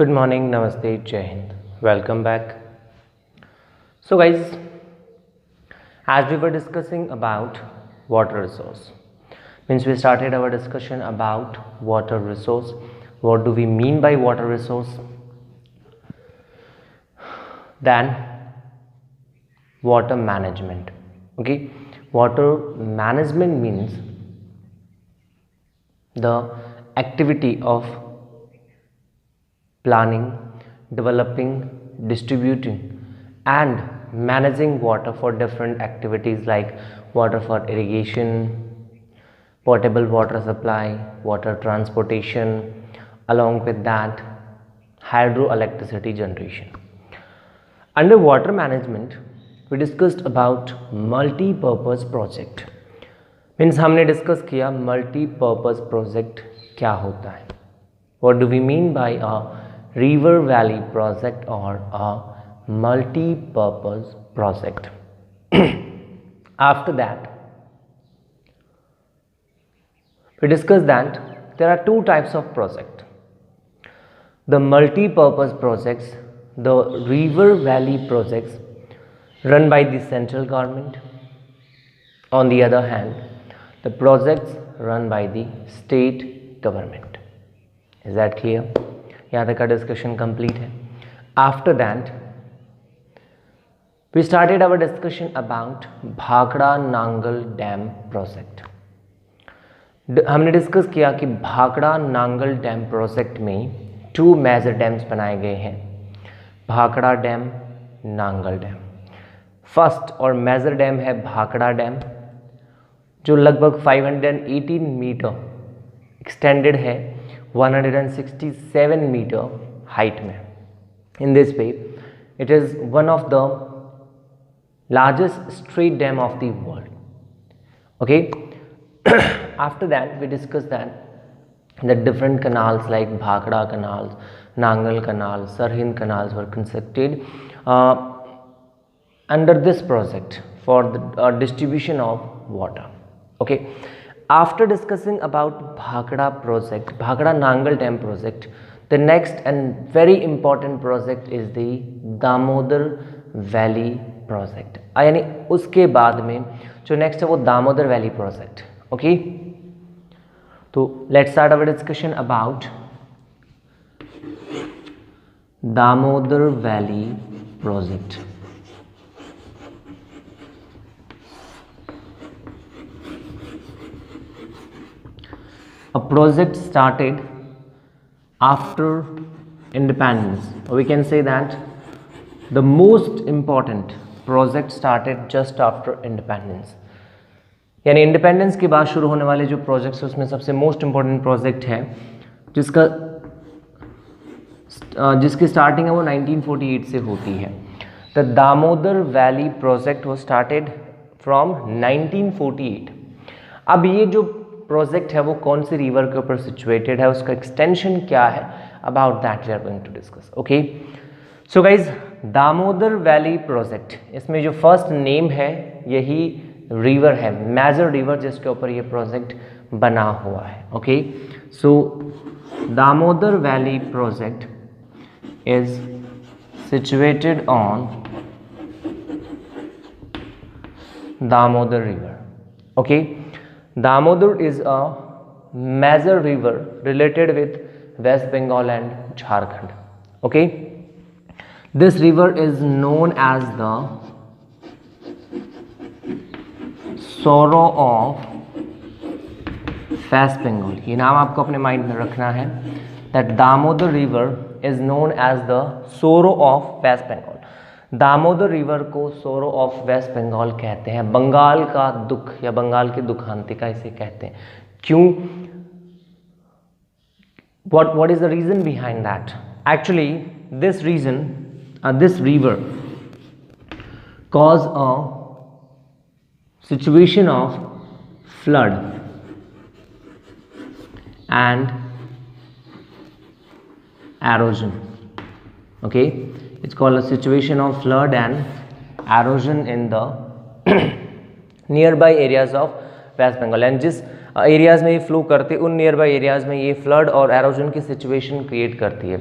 Good morning, Namaste, Jai Hind. Welcome back. So guys, as we were discussing about water resource, means we started our discussion about water resource. What do we mean by water resource? Then water management. Okay, water management means the activity of planning, developing, distributing and managing water for different activities like water for irrigation, potable water supply, water transportation, along with that hydroelectricity generation. Under water management we discussed about multi-purpose project. Means हमने discuss किया multipurpose project क्या होता है. What do we mean by a river valley project or a multi-purpose project? After that, we discussed that there are two types of project. The multi-purpose projects, the river valley projects run by the central government. On the other hand, the projects run by the state government. Is that clear? यहाँ तक का discussion complete है. After that we started our discussion about Bhakra Nangal dam project. हमने discuss किया कि Bhakra Nangal dam project में 2 major dams बनाए गए हैं, Bhakra dam, Nangal dam. First और मेजर डैम है भाखड़ा डैम जो लगभग 518 मीटर एक्सटेंडेड है 167 मीटर हाइट में. In this way it is one of the largest straight dam of the world. Okay, after that we discuss that the different canals like Bhakra canals, Nangal canal, Sarhind canals were constructed under this project for the distribution of water. Okay, after discussing about Bhakra project, Bhakra Nangal Dam project, the next and very important project is the Damodar Valley project. यानी उसके बाद में जो next है वो Damodar valley project. Okay, तो let's start our discussion about Damodar valley project. A project started after independence, or we can say that the most important project started just after independence. यानी independence के बाद शुरू होने वाले जो प्रोजेक्ट्स उसमें सबसे मोस्ट इम्पॉर्टेंट प्रोजेक्ट है जिसकी स्टार्टिंग है वो 1948 से होती है. द दामोदर वैली प्रोजेक्ट वो स्टार्टेड फ्रॉम 1948. अब ये जो प्रोजेक्ट है वो कौन सी रिवर के ऊपर सिचुएटेड है, उसका एक्सटेंशन क्या है, about that we are going to discuss. Okay, so guys Damodar valley project, इसमें जो फर्स्ट नेम है यही रिवर है, मेजर रिवर जिसके ऊपर ये प्रोजेक्ट बना हुआ है. Okay, so Damodar valley project is situated on Damodar river. Okay, Damodar is a major river related with West Bengal and Jharkhand. Okay, this river is known as the sorrow of West Bengal. ये नाम आपको अपने mind में रखना है, that Damodar river is known as the sorrow of West Bengal. Damodar river को सोरो of waste Bengal कहते हैं, बंगाल का दुख या बंगाल की दुखांतिका इसे कहते हैं. क्यों? what is the reason behind that? Actually this river cause a situation of flood and erosion. Okay, it's called a situation of flood and erosion in the nearby areas of West Bengal. And जिस areas में ये flow करते, उन near by areas में ये flood और halogen की situation create करती है।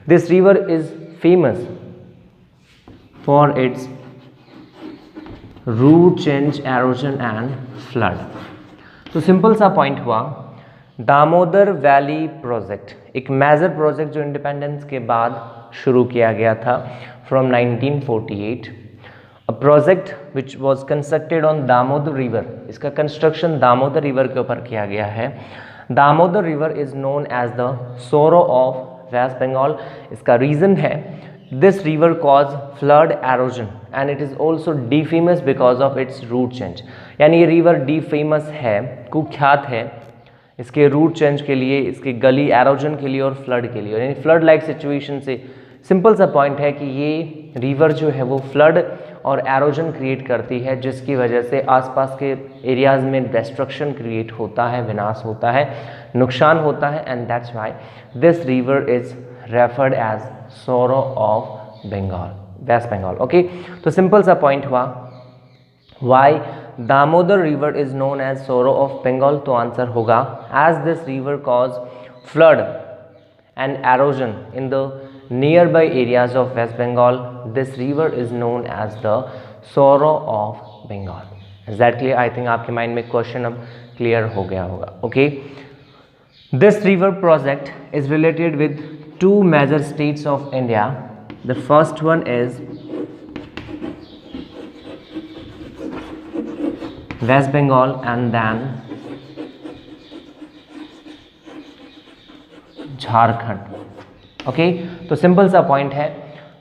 This river is famous for its route change, erosion and flood. तो सिंपल सा पॉइंट हुआ, दामोदर वैली प्रोजेक्ट एक मेजर प्रोजेक्ट जो इंडिपेंडेंस के बाद शुरू किया गया था from 1948, a project which was constructed on Damodar river. इसका कंस्ट्रक्शन दामोदर रिवर के ऊपर किया गया है। Damodar river is known as the sorrow of waste Bengal. इसका रीजन है this river cause flood halogen and it is also D famous because of its route change. यानी ये रिवर डी फेमस है, कुख्यात है इसके रूट चेंज के लिए, इसके गली एरोजन के लिए और फ्लड के लिए। यानी फ्लड लाइक सिचुएशन से सिंपल सा पॉइंट है कि ये रिवर जो है वो फ्लड और एरोजन क्रिएट करती है, जिसकी वजह से आसपास के एरियाज़ में डिस्ट्रक्शन क्रिएट होता है, विनाश होता है, नुकसान होता है। And that's why this river is referred as sorrow of Bengal, waste Bengal. Okay, तो सिंपल सा पॉइंट हुआ why Damodar river is known as sorrow of Bengal. तो आंसर होगा as this river cause flood and erosion in the nearby areas of West Bengal, this river is known as the Sorrow of Bengal. Is that clear? I think आपके mind में question अब clear हो गया होगा। Okay, this river project is related with two major states of India. The first one is West Bengal and then Jharkhand. Okay, तो simple सा point है,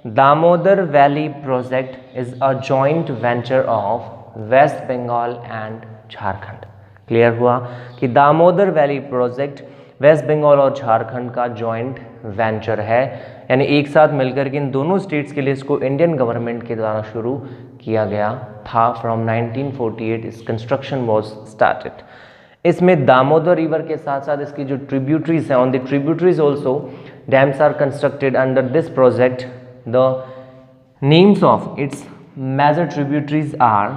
Damodar valley project is a joint venture of waste Bengal and Jharkhand. Clear हुआ कि Damodar valley project West Bengal और झारखंड का joint venture है, यानी एक साथ मिलकर के इन दोनों स्टेट्स के लिए इसको इंडियन गवर्नमेंट के द्वारा शुरू किया गया था। फ्रॉम 1948 इस कंस्ट्रक्शन वॉज स्टार्टेड। इसमें दामोदर रिवर के साथ साथ इसकी जो ट्रिब्यूटरीज हैं, on the tributaries also dams are constructed under this project. The names of its major tributaries are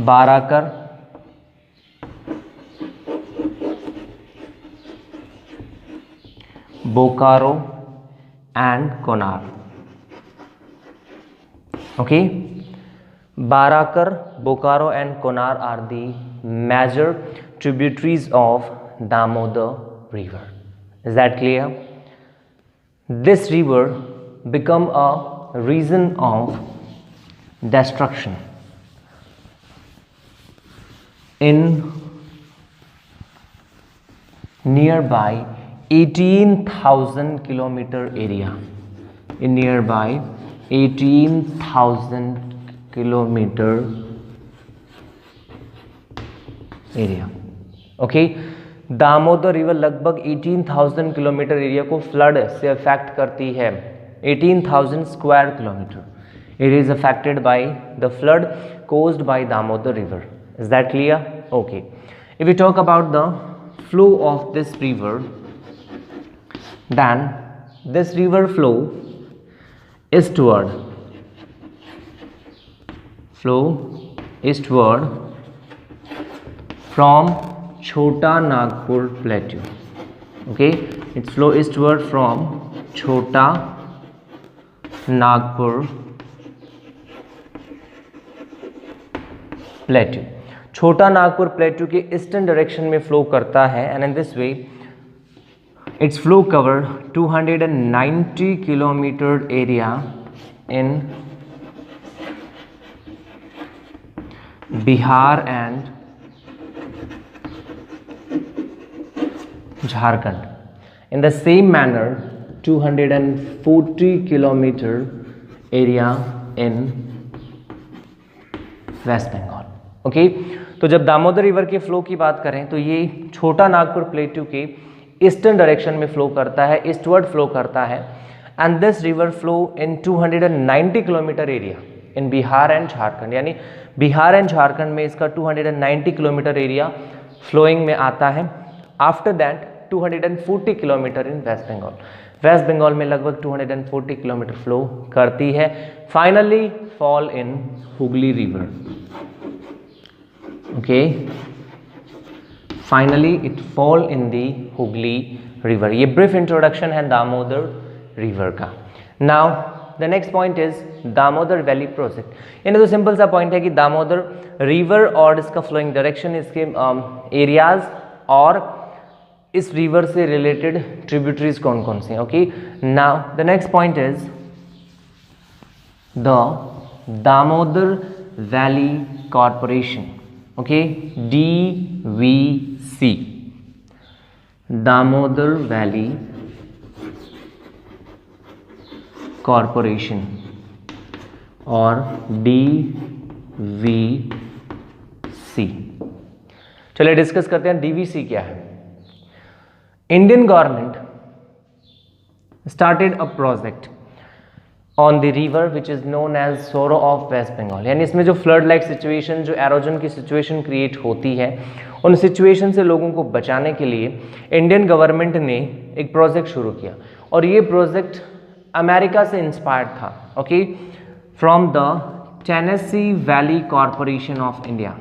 Barakar, Bokaro and Konar. Okay, Barakar, Bokaro and Konar are the major tributaries of Damodar river. Is that clear? This river become a reason of destruction in nearby 18,000 kilometer area. In nearby 18,000 kilometer area. Okay, Damodar river लगभग 18,000 kilometre area को flood से affect करती है। 18,000 square kilometre it is affected by the flood caused by Damodar river. Is that clear? Okay, if you talk about the flow of this river, then this river flow eastward from Chota Nagpur plateau. Okay, its flow eastward from Chota Nagpur plateau. छोटा नागपुर प्लेटू के eastern direction में flow करता है and in this way it's flow cover 290 kilometre area in Bihar and Jharkhand. In the same manner, 240 kilometer area in West Bengal. Okay, तो जब Damodar river के flow की बात करें तो ये छोटा नागपुर प्लेटू के ईस्टर्न डायरेक्शन में फ्लो करता है, ईस्टवर्ड फ्लो करता है and this river flow in 290 kilometre area in Bihar and Jharkhand. यानी बिहार एंड झारखंड में इसका 290 किलोमीटर एरिया फ्लोइंग में आता है। After that 240 kilometre in West Bengal. Waste Bengal में लगभग 240 किलोमीटर फ्लो करती है. Finally fall in Hooghly river. Okay, finally it fall in the Hooghly river. ये ब्रीफ इंट्रोडक्शन है दामोदर रिवर का. Now the next point is Damodar valley project. यानी तो सिंपल सा पॉइंट है कि दामोदर रिवर और इसका फ्लोइंग डायरेक्शन, इसके एरियाज और इस रिवर से रिलेटेड ट्रिब्यूटरीज कौन कौन से हैं. Okay, now the next point is the Damodar valley corporation. Okay, DVC, Damodar valley corporation और DVC. चलिए डिस्कस करते हैं DVC क्या है. Indian government started a project on the river which is known as sorrow of waste Bengal. यानी इसमें जो flood like situation, जो एरोजन की सिचुएशन क्रिएट होती है, उन सिचुएशन से लोगों को बचाने के लिए इंडियन गवर्नमेंट ने एक प्रोजेक्ट शुरू किया. और ये प्रोजेक्ट अमेरिका से इंस्पायर्ड था. Okay, from the Tennessee valley corporation of India.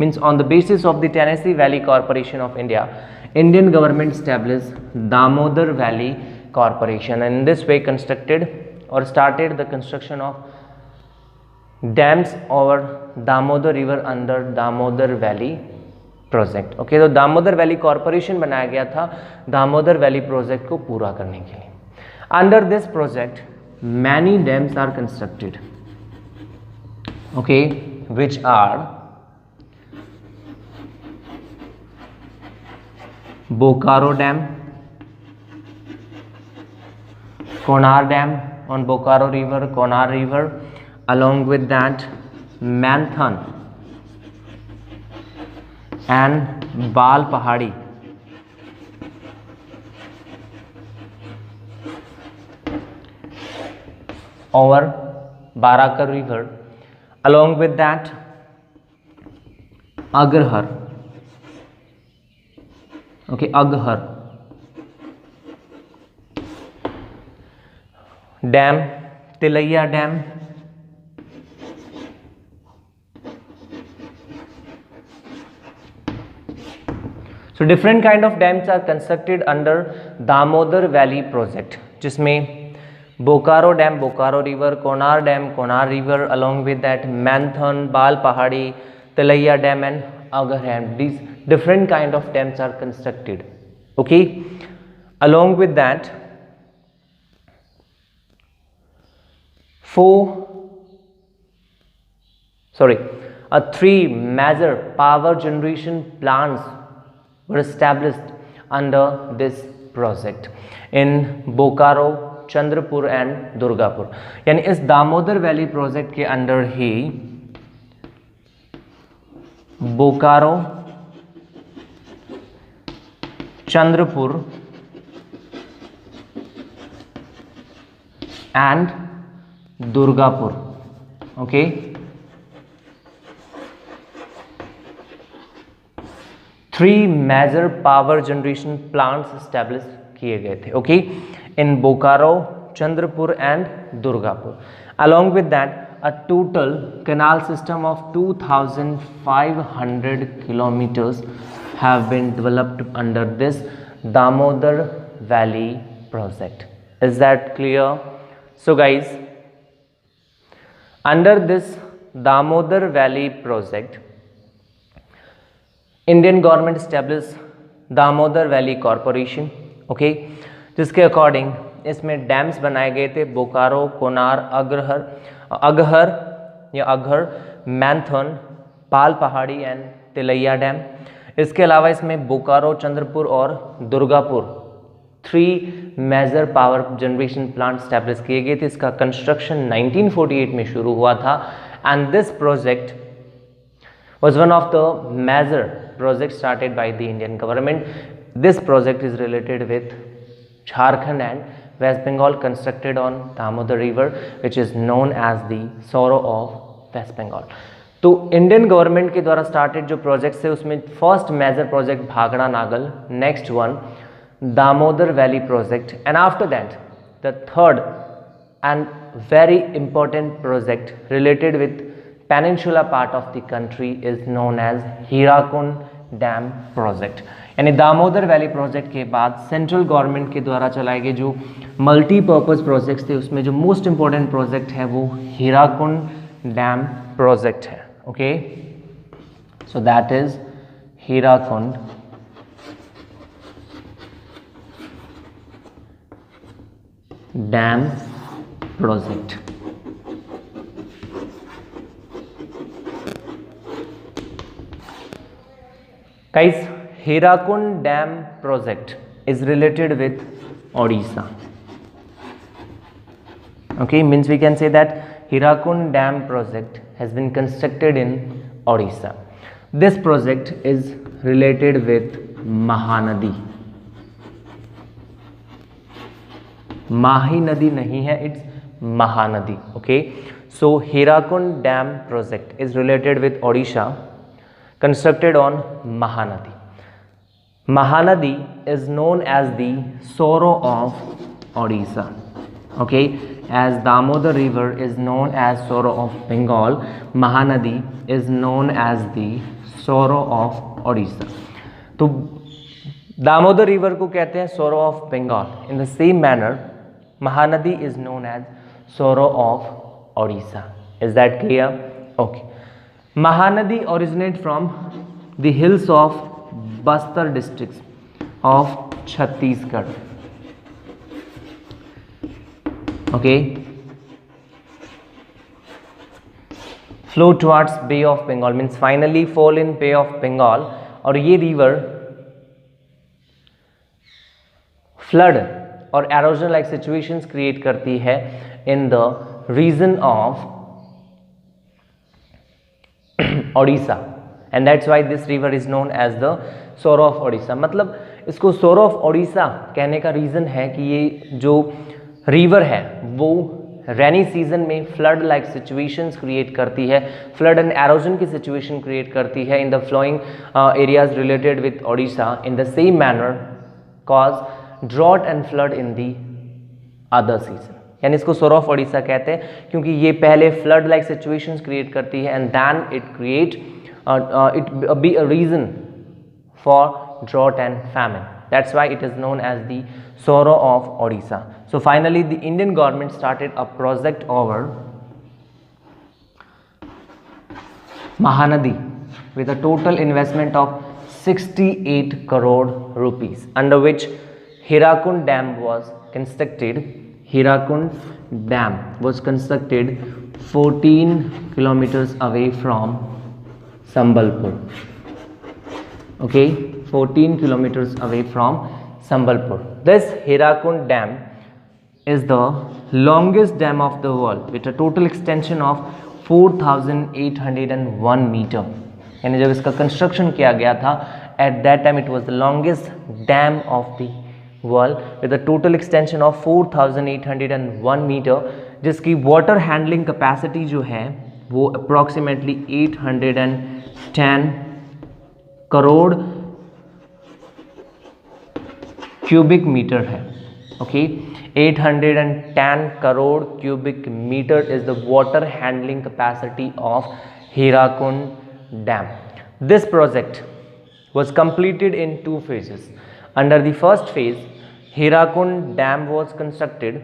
Means on the basis of the Tennessee valley corporation of India, Indian government established Damodar Valley Corporation, and in this way constructed or started the construction of dams over Damodar River under Damodar Valley Project. Okay, तो Damodar valley corporation बनाया गया था Damodar valley project को पूरा करने के लिए. Under this project, many dams are constructed. Okay, which are Bokaro Dam, Konar Dam on Bokaro River, Konar River. Along with that, Manthan and Bal Pahadi. Over Barakar River. Along with that, Agarhar. Okay, Aghar Dam, Tilaiya Dam, so different kind of dams are constructed under Damodar Valley project, जिसमें Bokaro dam, Bokaro river, Konar dam, Konar river, along with that Manthan, Bal Pahadi, Tilaiya Dam and Aghar Dam. These different kind of dams are constructed. Okay, along with that, three major power generation plants were established under this project in Bokaro, Chandrapur and Durgapur. यानी इस Damodar valley project के under ही Bokaro, Chandrapur and Durgapur. Okay, three major power generation plants establish किए गए थे. Okay, in Bokaro, Chandrapur and Durgapur. Along with that, a total canal system of 2,500 kilometers have been developed under this Damodar Valley project. Is that clear? So guys, under this Damodar Valley project, Indian government established Damodar Valley Corporation. Okay, जिसके according इसमें dams बनाए गए थे बोकारो, कोनार, अगहर या अघर, मैंथन, पाल पहाड़ी and Tilaiya dam. इसके अलावा इसमें बोकारो, चंद्रपुर और Durgapur three major power generation plant establish किए गए थे. इसका कंस्ट्रक्शन 1948 में शुरू हुआ था and this project was one of the major projects started by the Indian government. This project is related with Jharkhand and West Bengal, constructed on Damodar River, which is known as the Sorrow of West Bengal. तो Indian government के द्वारा started जो projects है उसमें first major project Bhakra Nangal, next one Damodar valley project, and after that the third and very important project related with peninsula part of the country is known as Hirakud Dam project. यानी Damodar valley project के बाद central government के द्वारा चलाए गए जो multipurpose projects थे उसमें जो मोस्ट इंपॉर्टेंट प्रोजेक्ट है वो हीराकुंड डैम प्रोजेक्ट है. Okay, so that is Hirakud dam project. Guys, Hirakud Dam project is related with Odisha. Okay, means we can say that Hirakud Dam project has been constructed in Odisha. This project is related with Mahanadi. Mahi Nadi nahi hai, it's Mahanadi. Okay, so Hirakud Dam project is related with Odisha, constructed on Mahanadi. Mahanadi is known as the sorrow of Odisha. Okay, as Damodar river is known as sorrow of Bengal, Mahanadi is known as the sorrow of Odisha. तो Damodar river को कहते हैं sorrow of Bengal. In the same manner, Mahanadi is known as sorrow of Odisha. Is that clear? Okay. Mahanadi originates from the hills of Bastar districts of Chhattisgarh. Okay, flow towards Bay of Bengal, means finally fall in Bay of Bengal. और ये river flood और erosion like situations create करती है in the region of Odisha, and that's why this river is known as the sorrow of Odisha. मतलब इसको sorrow of Odisha कहने का reason है कि ये जो रिवर है वो रेनी सीजन में फ्लड लाइक सिचुएशंस क्रिएट करती है, फ्लड एंड एरोजन की सिचुएशन क्रिएट करती है in the flowing areas related with Odisha. In the same manner cause drought and flood in the other season. यानी इसको सोरो ऑफ ओडिशा कहते हैं क्योंकि ये पहले फ्लड लाइक सिचुएशंस क्रिएट करती है and then it create it be a reason for drought and famine. That's why it is known as the sorrow of Odisha. So finally the Indian government started a project over Mahanadi with a total investment of 68 crore rupees, under which Hirakud Dam was constructed. Hirakud Dam was constructed 14 kilometers away from Sambalpur. Okay, 14 kilometers away from Sambalpur. This Hirakud Dam is the longest dam of the world with a total extension of 4,801 meter. यानी जब इसका construction किया गया था at that time it was the longest dam of the world with a total extension of 4,801 meter, जिसकी water handling capacity जो है वो अप्रॉक्सीमेटली 810 करोड़ क्यूबिक मीटर है. Okay, 810 crore cubic metre is the water handling capacity of Hirakud Dam. This project was completed in 2 phases. Under the first phase, Hirakud Dam was constructed.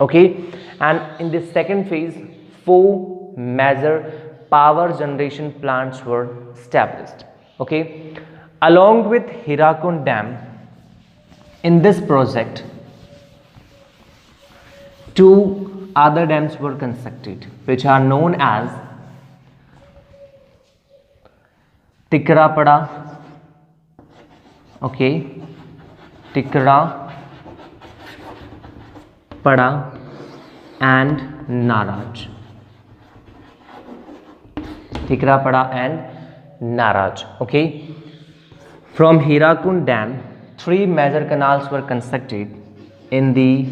Okay, and in the second phase, 4 major power generation plants were established. Okay, along with Hirakud Dam, in this project 2 other dams were constructed which are known as Tikrapada, okay, Tikrapada and Naraj. Tikrapada and Naraj. Okay, from Hirakud Dam 3 major canals were constructed in the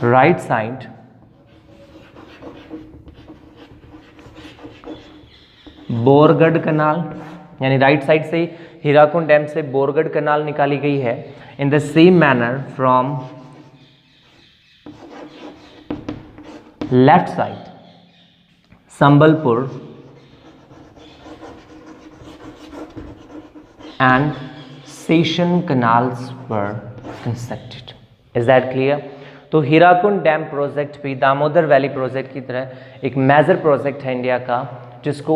right side, Borgad Canal यानी right side से Hirakud dam से बोरगढ़ कनाल निकाली गई है। In the same manner from left side Sambalpur and Session canals were constructed. Is that clear? तो Hirakud dam project भी Damodar valley project की तरह एक मेजर प्रोजेक्ट है इंडिया का, जिसको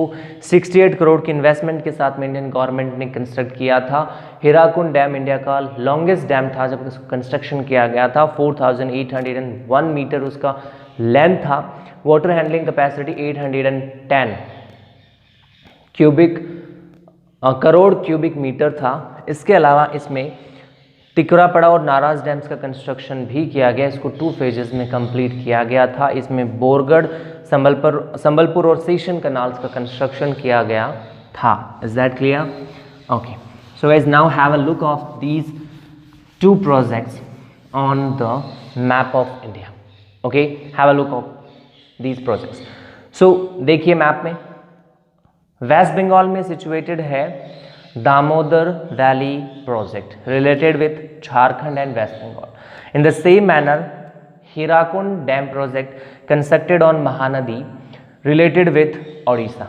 68 करोड़ की इन्वेस्टमेंट के साथ में इंडियन गवर्नमेंट ने कंस्ट्रक्ट किया था। हीराकुंड डैम इंडिया का लॉन्गेस्ट डैम था जब उसको कंस्ट्रक्शन किया गया था। 4801 मीटर उसका लेंथ था। Water handling capacity 810 crore cubic metre था। इसके अलावा इसमें टिकरापड़ा और नाराज डैम्स का कंस्ट्रक्शन भी किया गया। इसको 2 फेजेस में कंप्लीट किया गया था। इसमें बोरगढ़, संबलपुर और सेशन कनाल्स का कंस्ट्रक्शन किया गया था। Is that clear? Okay, so guys now have a look of these 2 projects on the map of India. Okay, have a look of these projects. So देखिए मैप में वेस्ट बंगाल में situated है Damodar valley project related with Jharkhand and West Bengal. In the same manner Hirakud dam project constructed on Mahanadi related with Odisha.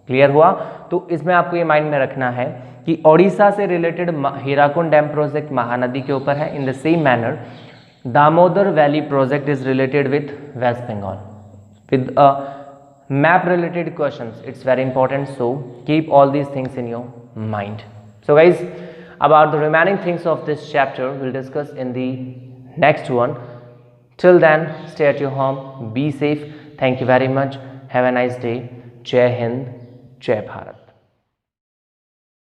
Clear हुआ? तो इसमें आपको ये mind में रखना है कि ओडिशा से related Hirakud dam project Mahanadi के ऊपर है। In the same manner Damodar valley project is related with West Bengal with map related questions. It's very important, so keep all these things in your mind. So guys, about the remaining things of this chapter we'll discuss in the next one. Till then, stay at your home, be safe. Thank you very much. Have a nice day. Jai Hind, Jai Bharat.